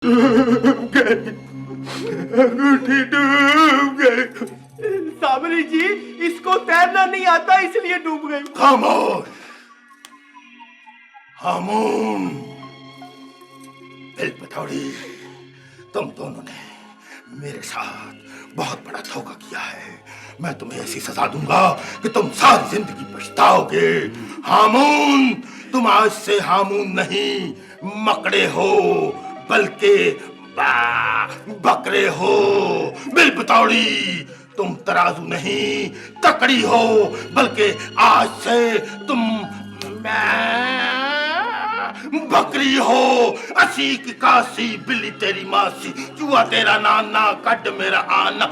डूब गई, अंगूठी डूब गई। सामरी जी, इसको तैरना नहीं आता इसलिए डूब गई। खामोश हामून, बिल पतौड़ी, तुम दोनों ने मेरे साथ बहुत बड़ा धोखा किया है। मैं तुम्हें ऐसी सजा दूंगा कि तुम सारी जिंदगी पछताओगे। हामून, तुम आज से हामून नहीं मकड़े हो, बल्कि बकरे हो। बिल पतौड़ी, तुम तराजू नहीं तकड़ी हो, बल्कि आज से तुम बकरी हो। असी की काशी, बिल्ली तेरी मासी, चूहा तेरा नाना, कट मेरा आना।